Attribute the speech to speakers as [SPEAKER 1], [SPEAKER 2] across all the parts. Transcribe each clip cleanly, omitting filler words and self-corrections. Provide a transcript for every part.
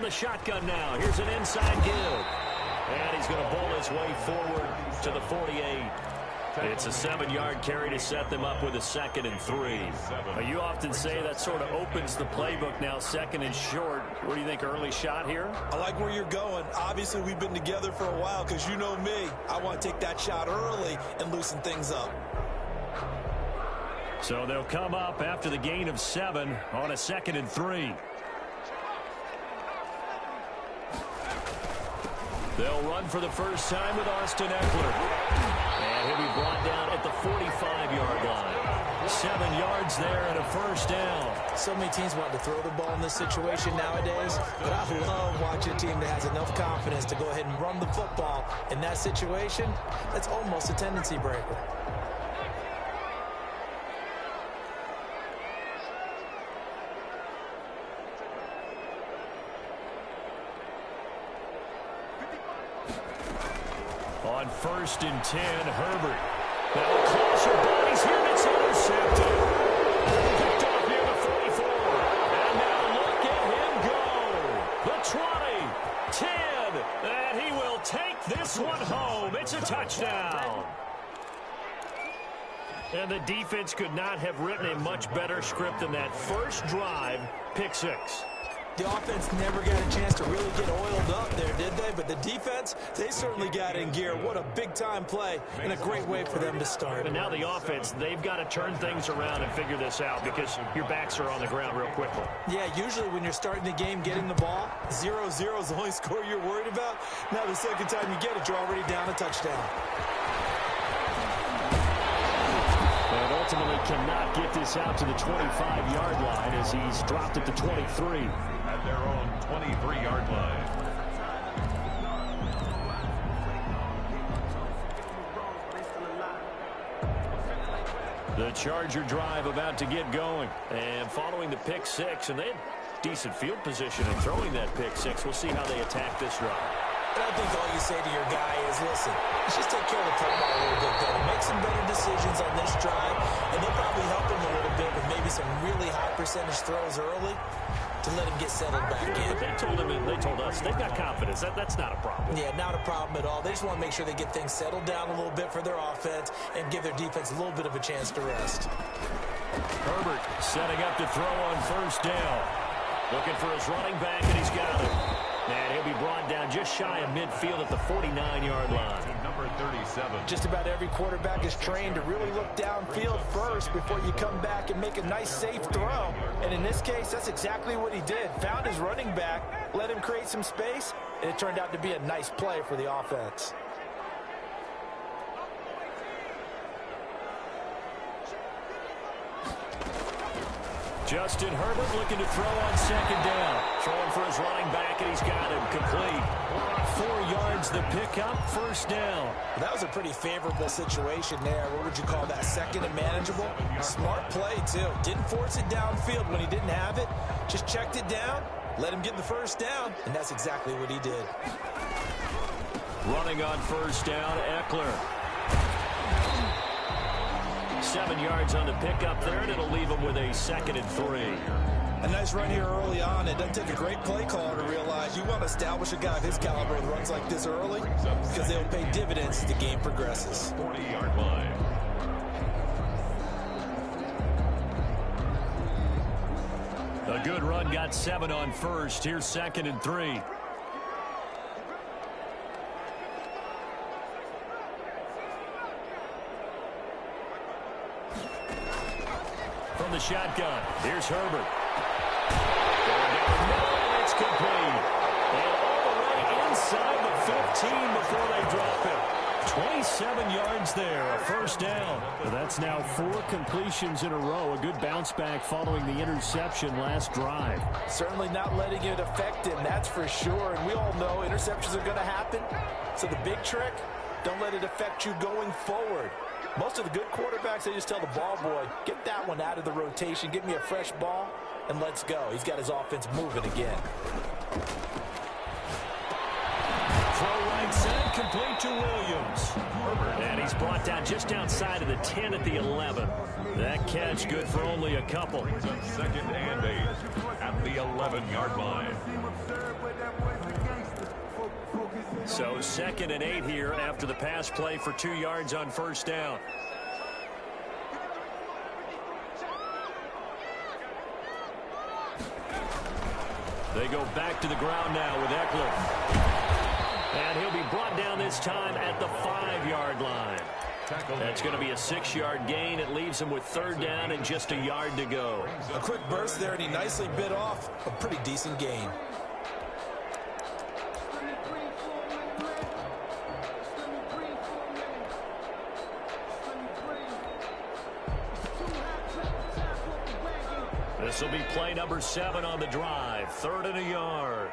[SPEAKER 1] From the shotgun now, here's an inside give. And he's going to bowl his way forward to the 48. It's a 7-yard carry to set them up with a 2nd and 3. You often say that sort of opens the playbook now, 2nd and short. What do you think, early shot here?
[SPEAKER 2] I like where you're going. Obviously, we've been together for a while because you know me. I want to take that shot early and loosen things up.
[SPEAKER 1] So they'll come up after the gain of 7 on a 2nd and 3. They'll run for the first time with Austin Ekeler. And he'll be brought down at the 45-yard line. 7 yards there and a first down.
[SPEAKER 2] So many teams want to throw the ball in this situation nowadays, but I love watching a team that has enough confidence to go ahead and run the football. In that situation, that's almost a tendency breaker.
[SPEAKER 1] On 1st and 10, Herbert. Now closer bodies here, and it's intercepted. Picked off near the 44. And now look at him go. The 20, 10, and he will take this one home. It's a touchdown. And the defense could not have written a much better script than that. First drive, pick 6.
[SPEAKER 2] The offense never got a chance to really get oiled up there, did they? But the defense, they certainly got in gear. What a big-time play and a great way for them to start.
[SPEAKER 1] And now the offense, they've got to turn things around and figure this out because your backs are on the ground real quickly.
[SPEAKER 2] Yeah, usually when you're starting the game getting the ball, 0-0 is the only score you're worried about. Now the second time you get it, you're already down a touchdown.
[SPEAKER 1] And ultimately cannot get this out to the 25-yard line as he's dropped at the 23.
[SPEAKER 3] At their own 23-yard line.
[SPEAKER 1] The Charger drive about to get going. And following the pick 6, and they had decent field position in throwing that pick 6. We'll see how they attack this drive.
[SPEAKER 2] And I think all you say to your guy is, listen, let's just take care of the football a little bit better. Make some better decisions on this drive, and they'll probably help him a little bit with maybe some really high percentage throws early to let him get settled back in.
[SPEAKER 1] They told him, and they told us, they've got confidence. That's not a problem.
[SPEAKER 2] Yeah, not a problem at all. They just want to make sure they get things settled down a little bit for their offense and give their defense a little bit of a chance to rest.
[SPEAKER 1] Herbert setting up to throw on 1st down. Looking for his running back, and he's got it. And he'll be brought down just shy of midfield at the 49-yard line.
[SPEAKER 3] Number 37.
[SPEAKER 2] Just about every quarterback is trained to really look downfield first before you come back and make a nice, safe throw. And in this case, that's exactly what he did. Found his running back, let him create some space, and it turned out to be a nice play for the offense.
[SPEAKER 1] Justin Herbert looking to throw on 2nd down. Throwing for his running back, and he's got him complete. 4 yards the pickup, 1st down.
[SPEAKER 2] That was a pretty favorable situation there. What would you call that? 2nd and manageable? Smart play, too. Didn't force it downfield when he didn't have it. Just checked it down, let him get the 1st down, and that's exactly what he did.
[SPEAKER 1] Running on 1st down, Ekeler. 7 yards on the pickup there, and it'll leave him with a 2nd and 3.
[SPEAKER 2] A nice run here early on. It doesn't take a great play caller to realize you want to establish a guy of his caliber with runs like this early because they'll pay dividends as the game progresses.
[SPEAKER 3] 40-yard line.
[SPEAKER 1] A good run, got 7 on 1st. Here's 2nd and 3. From the shotgun, here's Herbert. And it's complete. And all the way inside the 15 before they drop it. 27 yards there, a 1st down.
[SPEAKER 4] Well, that's now 4 completions in a row. A good bounce back following the interception last drive.
[SPEAKER 2] Certainly not letting it affect him, that's for sure. And we all know interceptions are going to happen. So the big trick, don't let it affect you going forward. Most of the good quarterbacks, they just tell the ball boy, get that one out of the rotation, give me a fresh ball, and let's go. He's got his offense moving again.
[SPEAKER 1] Throw right side, complete to Williams. And he's
[SPEAKER 4] brought down just outside of the 10 at the 11. That catch good for only a couple.
[SPEAKER 3] Brings up 2nd and 8 at the 11-yard line.
[SPEAKER 4] So 2nd and 8 here after the pass play for 2 yards on first down. They go back to the ground now with Eckler. And he'll be brought down this time at the 5-yard line. That's going to be a 6-yard gain. It leaves him with 3rd down and just a yard to go.
[SPEAKER 2] A quick burst there, and he nicely bit off a pretty decent gain.
[SPEAKER 4] This will be play number 7 on the drive. 3rd and a yard.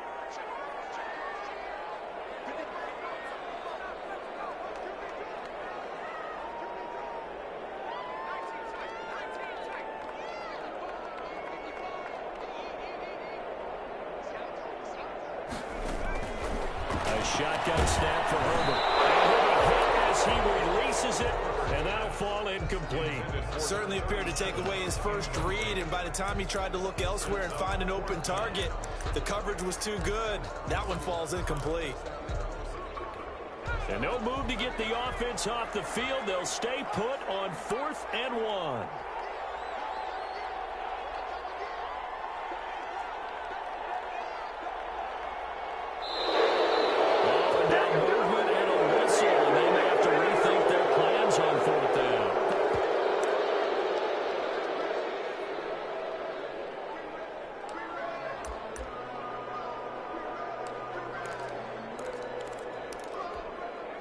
[SPEAKER 4] A shotgun snap for Herbert. And he'll be hit as he releases it, and that'll fall incomplete.
[SPEAKER 2] Certainly appeared to take away his first read, and by the time he tried to look elsewhere and find an open target, the coverage was too good. That one falls incomplete.
[SPEAKER 4] And no move to get the offense off the field. They'll stay put on 4th and 1.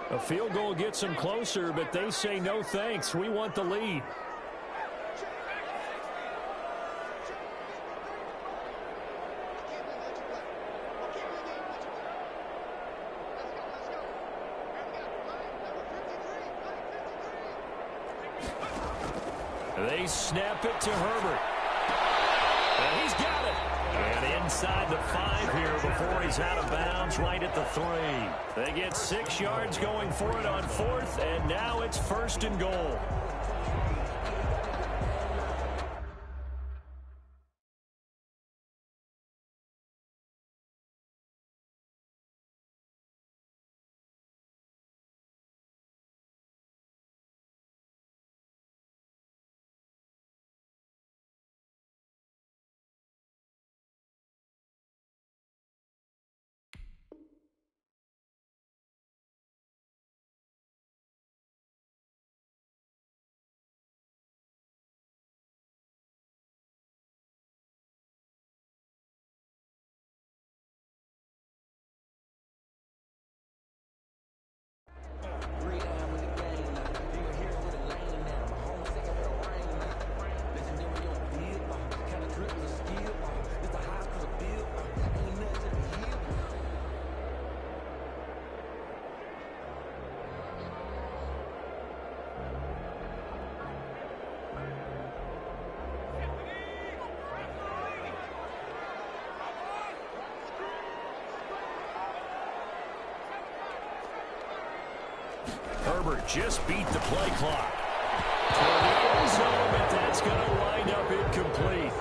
[SPEAKER 4] A field goal gets them closer, but they say no thanks. We want the lead. They snap it to Herbert. And he's got it. And inside the 5 here before he's out of bounds, right at the 3. They get 6 yards going for it on 4th, and now it's 1st and goal. Herbert just beat the play clock. Toward the end zone, but that's going to wind up incomplete.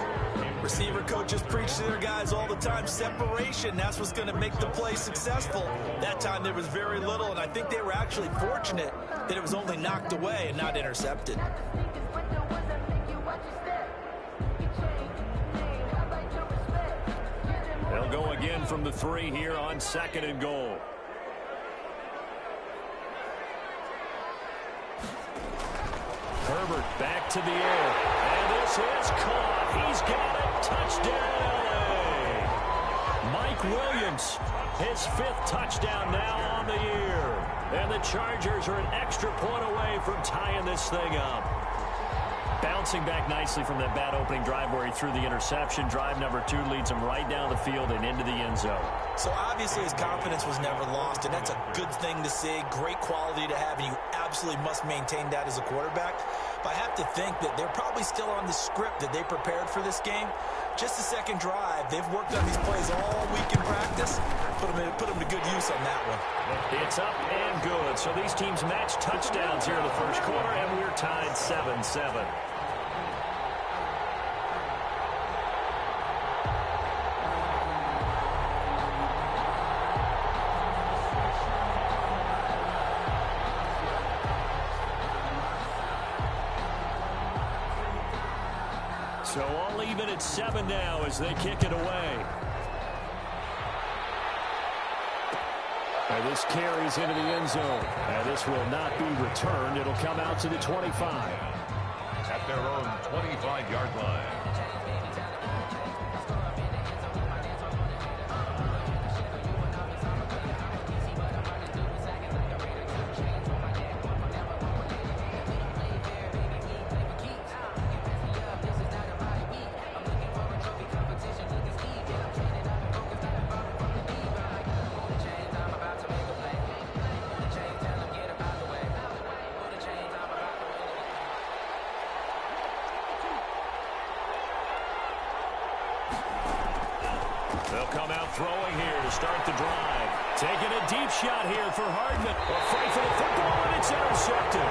[SPEAKER 2] Receiver coaches preach to their guys all the time. Separation, that's what's going to make the play successful. That time there was very little, and I think they were actually fortunate that it was only knocked away and not intercepted.
[SPEAKER 4] They'll go again from the 3 here on 2nd and goal. Herbert back to the air. And this is caught. He's got it. Touchdown, LA. Mike Williams, his 5th touchdown now on the year. And the Chargers are an extra point away from tying this thing up. Bouncing back nicely from that bad opening drive where he threw the interception. Drive number 2 leads him right down the field and into the end zone.
[SPEAKER 2] So obviously his confidence was never lost, and that's a good thing to see. Great quality to have, and you absolutely must maintain that as a quarterback. But I have to think that they're probably still on the script that they prepared for this game. Just the second drive, they've worked on these plays all week in practice. Put him to good use on that one.
[SPEAKER 4] It's up and good. So these teams match touchdowns here in the first quarter, and we're tied 7-7. So all even at 7 now as they kick it away. And this carries into the end zone. And this will not be returned. It'll come out to the 25.
[SPEAKER 3] At their own 25-yard line.
[SPEAKER 4] They'll come out throwing here to start the drive. Taking a deep shot here for Hardman. A fight for the football, and it's intercepted.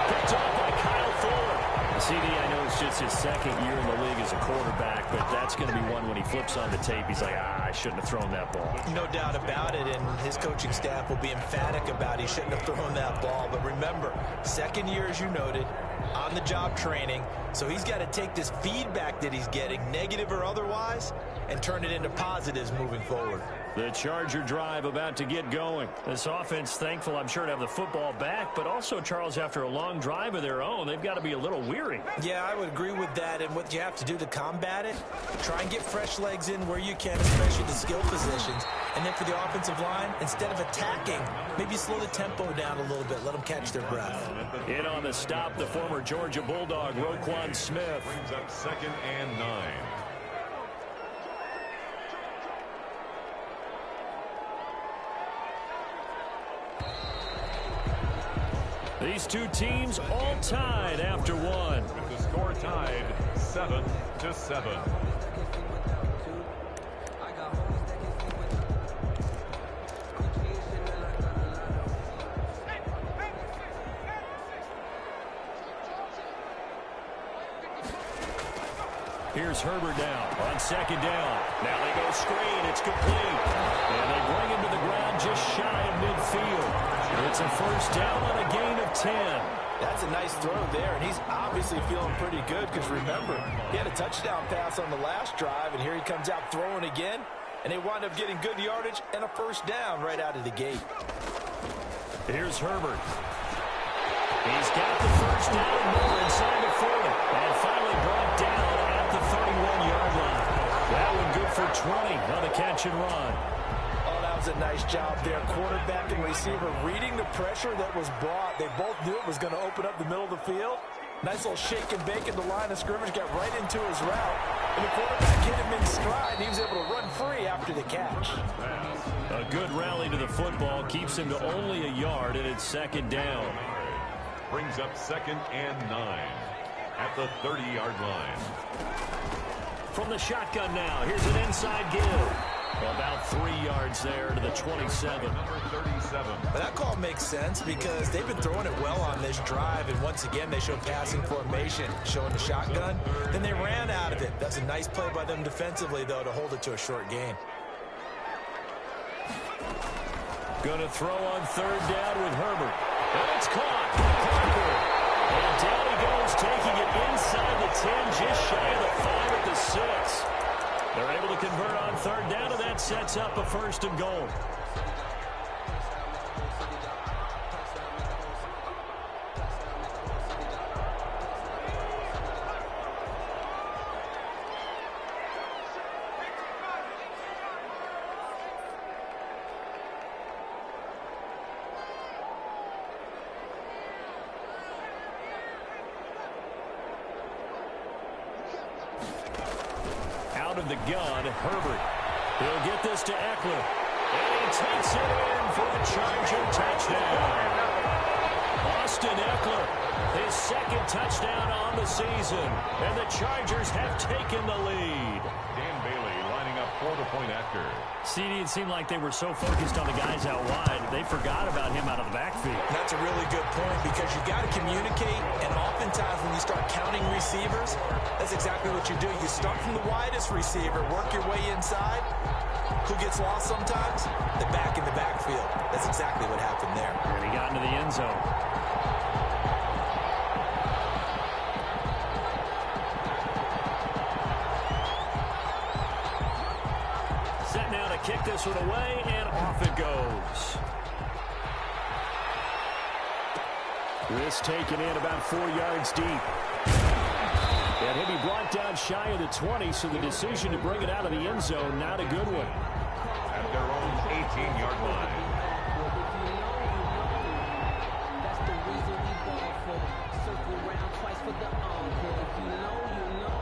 [SPEAKER 4] Picked off by Kyle Fuller. CD, I know it's just his second year in the league as a quarterback, but that's going to be one when he flips on the tape. He's like, I shouldn't have thrown that ball.
[SPEAKER 2] No doubt about it, and his coaching staff will be emphatic about he shouldn't have thrown that ball. But remember, second year, as you noted, on-the-job training, so he's got to take this feedback that he's getting, negative or otherwise, and turn it into positives moving forward.
[SPEAKER 4] The Charger drive about to get going. This offense, thankful, I'm sure, to have the football back, but also, Charles, after a long drive of their own, they've got to be a little weary.
[SPEAKER 2] Yeah, I would agree with that, and what you have to do to combat it, try and get fresh legs in where you can, especially the skill positions, and then for the offensive line, instead of attacking, maybe slow the tempo down a little bit, let them catch their breath.
[SPEAKER 4] In on the stop, the former Georgia Bulldog, Roquan Smith.
[SPEAKER 3] Brings up 2nd and 9.
[SPEAKER 4] These two teams all tied after one.
[SPEAKER 3] With the score tied 7-7.
[SPEAKER 4] Here's Herbert now on 2nd down. Now they go screen. It's complete. And they bring him to the ground just shy of midfield. It's a first down on a gain of 10.
[SPEAKER 2] That's a nice throw there, and he's obviously feeling pretty good because, remember, he had a touchdown pass on the last drive, and here he comes out throwing again, and they wind up getting good yardage and a first down right out of the gate.
[SPEAKER 4] Here's Herbert. He's got the first down more inside the 40, and finally brought down at the 31-yard line. That one good for 20 on the catch and run.
[SPEAKER 2] Oh, that was a nice job there. Quarterback and receiver reading the pressure that was brought. They both knew it was going to open up the middle of the field. Nice little shake and bake in the line of scrimmage, got right into his route. And the quarterback hit him in stride, and he was able to run free after the catch.
[SPEAKER 4] A good rally to the football keeps him to only a yard, and it's 2nd down.
[SPEAKER 3] Brings up 2nd and 9 at the 30-yard line.
[SPEAKER 4] From the shotgun now, here's an inside give. About 3 yards there to the 27.
[SPEAKER 3] Number 37.
[SPEAKER 2] But that call makes sense because they've been throwing it well on this drive, and once again they showed passing formation, showing the shotgun. Then they ran out of it. That's a nice play by them defensively, though, to hold it to a short gain.
[SPEAKER 4] Going to throw on 3rd down with Herbert. And it's caught. Parker. And down he goes, taking it inside the 10, just shy of the 5 at the 6. They're able to convert on 3rd down, and that sets up a 1st and goal. Out of the gun, Herbert. He'll get this to Eckler. And he takes it in for a Charger touchdown. Austin Eckler, his 2nd touchdown on the season. And the Chargers have taken the lead.
[SPEAKER 3] Dan Bailey lining up for the point after.
[SPEAKER 4] CD, it seemed like they were so focused on the guys out wide, they forgot about him out of the backfield.
[SPEAKER 2] That's a really good point because you got to communicate, and oftentimes when you start counting receivers, that's exactly what you do. You start from the widest receiver, work your way inside. Who gets lost sometimes? The back in the backfield. That's exactly what happened there.
[SPEAKER 4] And he got into the end zone. Set now to kick this one away, and off it goes. This taken in about 4 yards deep. And he'll be brought down shy of the 20, so the decision to bring it out of the end zone, not a good one.
[SPEAKER 3] At their own 18-yard line.
[SPEAKER 5] That's the reason we ball for. Circle round twice for the encore. If you know, you know.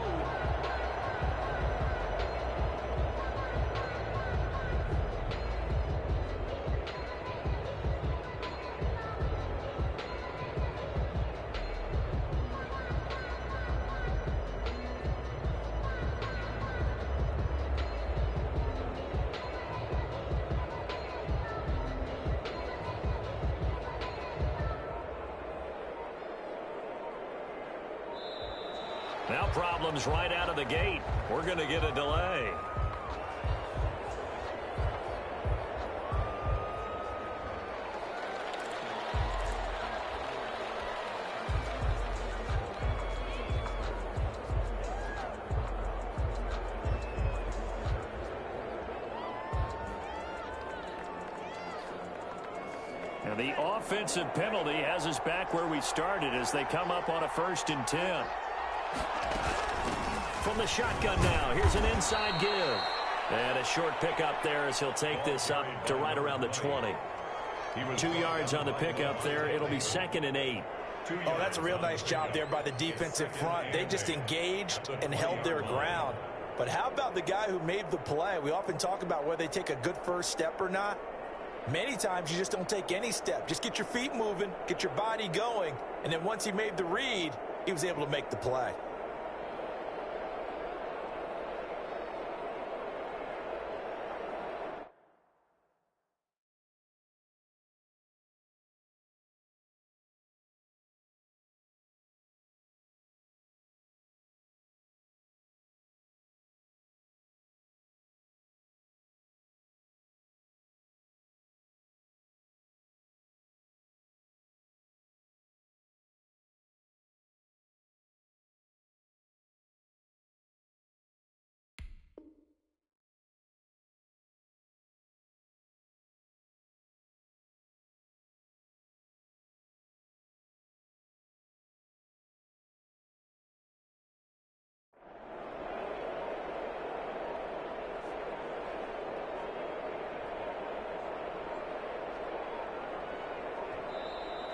[SPEAKER 4] Now problems right out of the gate. We're going to get a delay. And the offensive penalty has us back where we started as they come up on a 1st and 10. From the shotgun now, here's an inside give. And a short pickup there as he'll take this up to right around the 20. 2 yards on the pickup there. It'll be 2nd and 8.
[SPEAKER 2] Oh, that's a real nice job there by the defensive front. They just engaged and held their ground. But how about the guy who made the play? We often talk about whether they take a good first step or not. Many times you just don't take any step. Just get your feet moving, get your body going, and then once he made the read, he was able to make the play.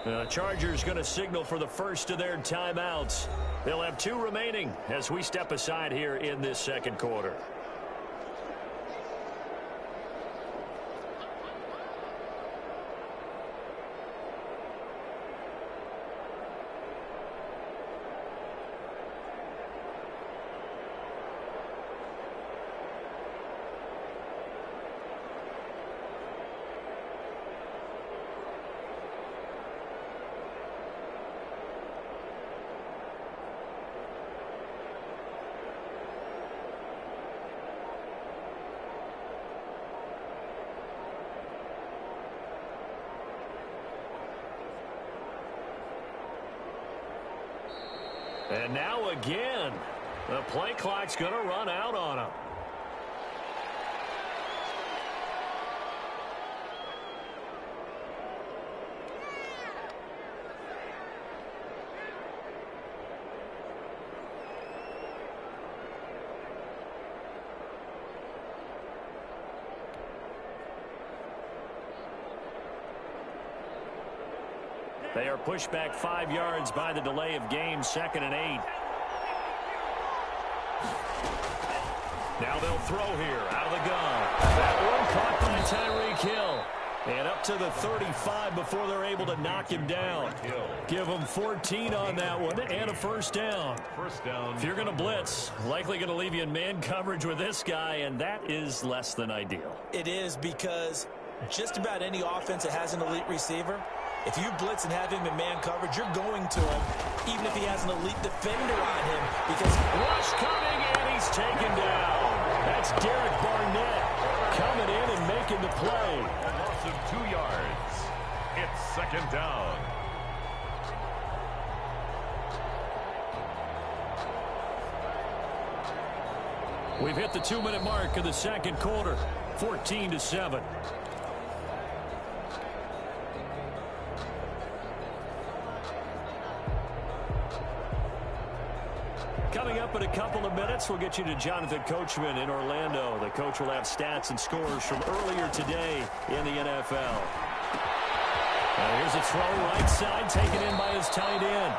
[SPEAKER 4] The Chargers going to signal for the first of their timeouts. They'll have 2 remaining as we step aside here in this 2nd quarter. And now again, the play clock's going to run out on him. They are pushed back 5 yards by the delay of game, 2nd and 8. Now they'll throw here out of the gun. That one caught by Tyreek Hill. And up to the 35 before they're able to knock him down. Give him 14 on that one and a first down. If you're going to blitz, likely going to leave you in man coverage with this guy, and that is less than ideal.
[SPEAKER 2] It is, because just about any offense that has an elite receiver, if you blitz and have him in man coverage, you're going to him, even if he has an elite defender on him, because
[SPEAKER 4] rush coming, and he's taken down. That's Derek Barnett coming in and making the play.
[SPEAKER 3] Loss of 2 yards. It's second down.
[SPEAKER 4] We've hit the 2-minute mark of the second quarter, 14-7. Coming up in a couple of minutes, we'll get you to Jonathan Coachman in Orlando. The coach will have stats and scores from earlier today in the NFL. Here's a throw right side, taken in by his tight end.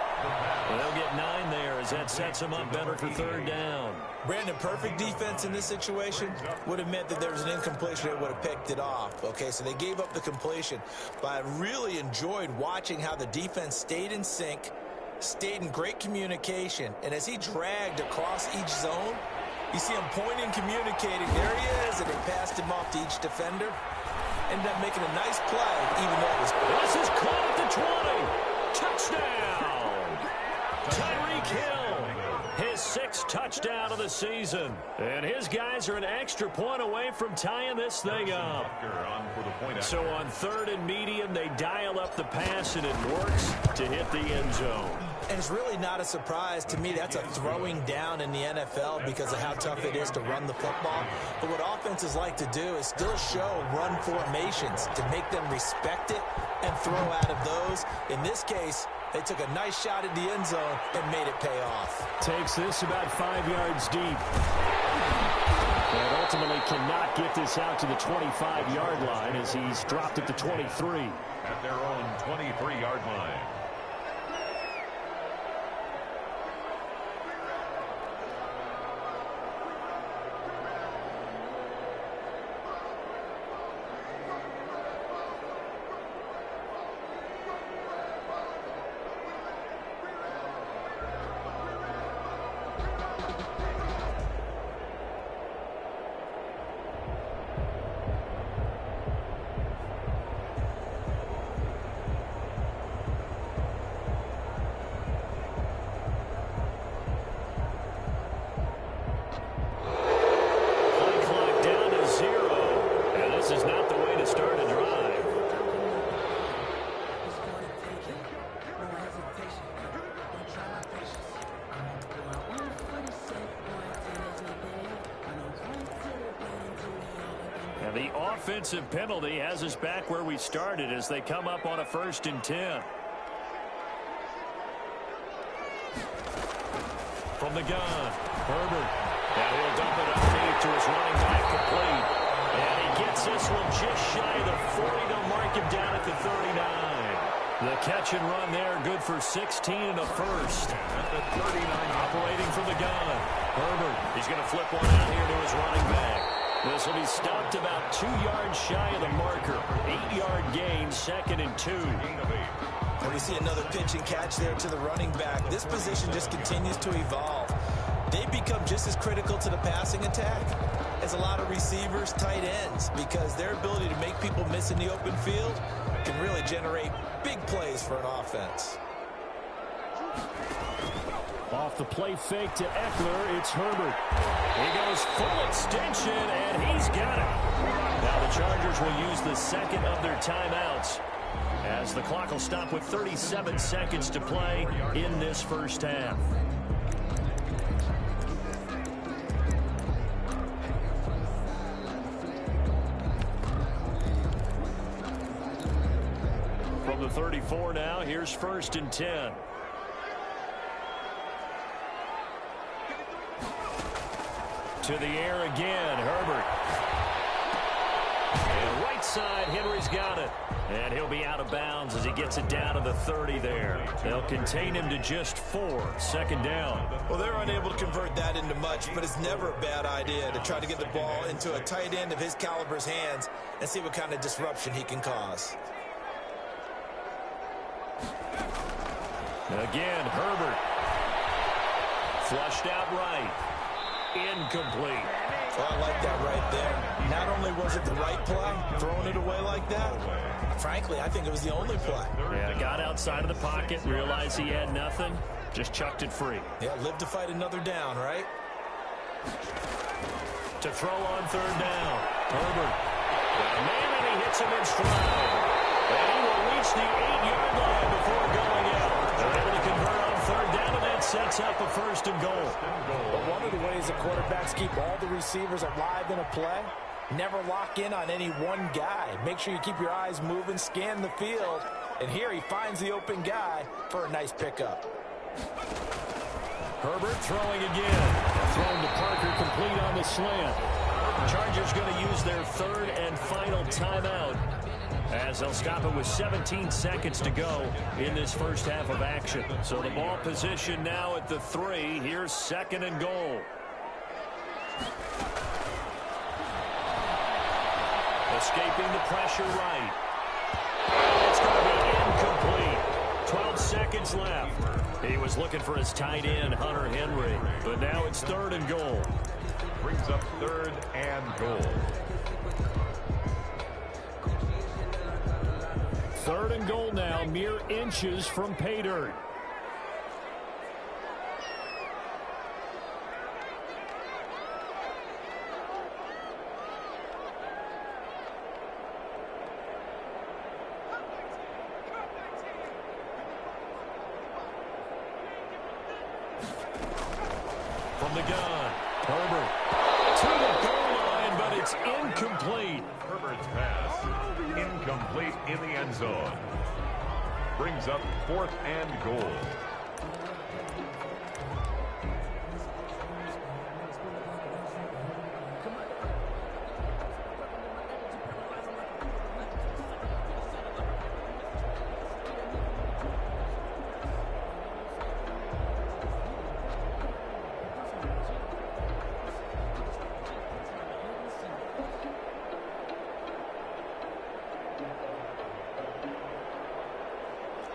[SPEAKER 4] And they'll get 9 there as that sets him up better for third down.
[SPEAKER 2] Brandon, perfect defense in this situation would have meant that there was an incompletion that would have picked it off. Okay, so they gave up the completion. But I really enjoyed watching how the defense stayed in sync, stayed in great communication, and as he dragged across each zone, you see him pointing, communicating. There he is, and they passed him off to each defender. Ended up making a nice play, even though it was...
[SPEAKER 4] This is caught at the 20. Touchdown! Tyreek Hill, his 6th touchdown of the season. And his guys are an extra point away from tying this thing up. So on 3rd and medium, they dial up the pass, and it works to hit the end zone.
[SPEAKER 2] And it's really not a surprise to me. That's a throwing down in the NFL because of how tough it is to run the football. But what offenses like to do is still show run formations to make them respect it and throw out of those. In this case, they took a nice shot at the end zone and made it pay off.
[SPEAKER 4] Takes this about 5 yards deep. And ultimately cannot get this out to the 25-yard line as he's dropped at the 23.
[SPEAKER 3] At their own 23-yard line.
[SPEAKER 4] The offensive penalty has us back where we started as they come up on a 1st and 10. From the gun, Herbert. And he'll dump it underneath to his running back, complete. And he gets this one just shy of the 40. They'll mark him down at the 39. The catch and run there, good for 16 and a first. At the 39, operating from the gun. Herbert, he's going to flip one out here to his running back. This will be stopped about 2 yards shy of the marker. 8-yard gain, 2nd and 2.
[SPEAKER 2] And we see another pitch and catch there to the running back. This position just continues to evolve. They become just as critical to the passing attack as a lot of receivers, tight ends, because their ability to make people miss in the open field can really generate big plays for an offense.
[SPEAKER 4] Off the play fake to Eckler, it's Herbert. He goes full extension, and he's got it. Now the Chargers will use the 2nd of their timeouts as the clock will stop with 37 seconds to play in this first half. From the 34 now, here's 1st and 10. To the air again, Herbert. And right inside. Henry's got it. And he'll be out of bounds as he gets it down to the 30 there. They'll contain him to just 4. Second down.
[SPEAKER 2] Well, they're unable to convert that into much, but it's never a bad idea to try to get the ball into a tight end of his caliber's hands and see what kind of disruption he can cause.
[SPEAKER 4] Again, Herbert. Flushed out right. Incomplete.
[SPEAKER 2] Well, I like that right there. Not only was it the right play, throwing it away like that, frankly, I think it was the only play.
[SPEAKER 4] Yeah, got outside of the pocket, realized he had nothing, just chucked it free.
[SPEAKER 2] Yeah, live to fight another down, right?
[SPEAKER 4] To throw on third down. Herbert. And he hits him in stride. And he will reach the 8-yard line before going out. They're able to convert on third down, and that sets up a first and goal.
[SPEAKER 2] But one of the ways that quarterbacks keep all the receivers alive in a play, never lock in on any one guy. Make sure you keep your eyes moving, scan the field. And here he finds the open guy for a nice pickup.
[SPEAKER 4] Herbert throwing again. Thrown to Parker, complete on the slant. Chargers going to use their third and final timeout, as they'll stop it with 17 seconds to go in this first half of action. So the ball position now at the 3. Here's second and goal. Escaping the pressure right. It's going to be incomplete. 12 seconds left. He was looking for his tight end, Hunter Henry. But now it's third and goal.
[SPEAKER 3] Brings up third and goal.
[SPEAKER 4] Third and goal now, mere inches from pay dirt. From the gun, Herbert to the goal line, but it's incomplete.
[SPEAKER 3] Herbert's pass incomplete in the end zone. Brings up fourth and goal.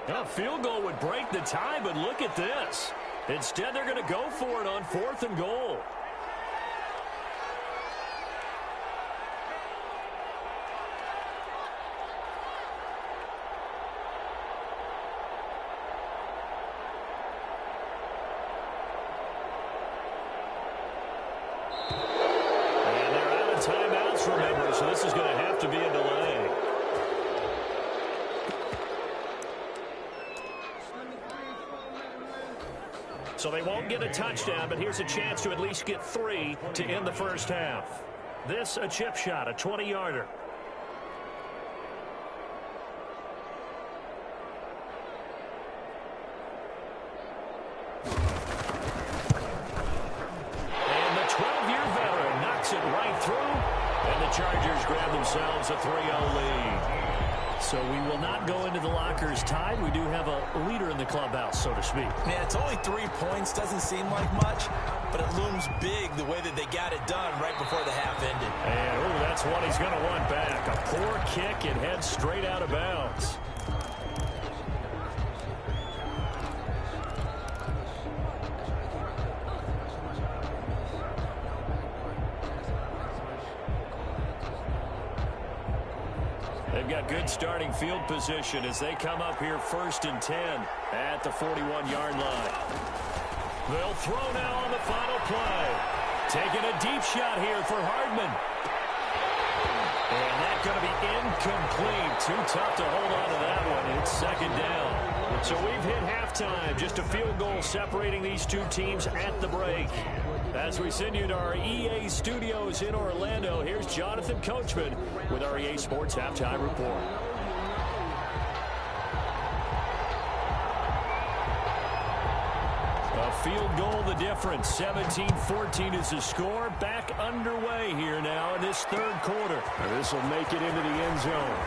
[SPEAKER 4] A field goal would break the tie, but look at this. Instead, they're going to go for it on fourth and goal. And they're out of timeouts, remember, so this is going to have to be a delay. So they won't get a touchdown, but here's a chance to at least get 3 to end the first half. This, a chip shot, a 20-yarder. And the 12-year veteran knocks it right through, and the Chargers grab themselves a 3-0 lead. So we will not go into the lockers tied. We do have a leader in the clubhouse, so to speak.
[SPEAKER 2] Man, it's only 3 points. Doesn't seem like much, but it looms big the way that they got it done right before the half ended.
[SPEAKER 4] And, that's what he's going to want back. A poor kick and head straight out of bounds. They've got good starting field position as they come up here first and 10 at the 41-yard line. They'll throw now on the final play. Taking a deep shot here for Hardman. And that's going to be incomplete. Too tough to hold on to that one. It's second down. So we've hit halftime. Just a field goal separating these two teams at the break. As we send you to our EA studios in Orlando, here's Jonathan Coachman with our EA Sports Halftime Report. A field goal the difference. 17-14 is the score. Back underway here now in this third quarter.
[SPEAKER 1] This will make it into the end zone.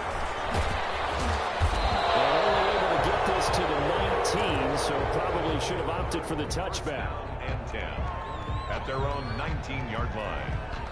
[SPEAKER 1] And only able to get this to the 19, so probably should have opted for the touchback.
[SPEAKER 3] And 10 at their own 19-yard line.